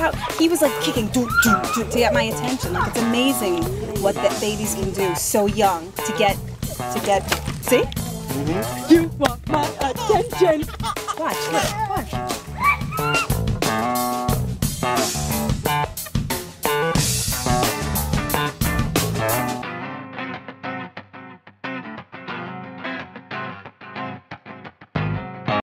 how he was like kicking to get my attention. Like, it's amazing what that babies can do so young to get. See? You want my attention. Watch. Look.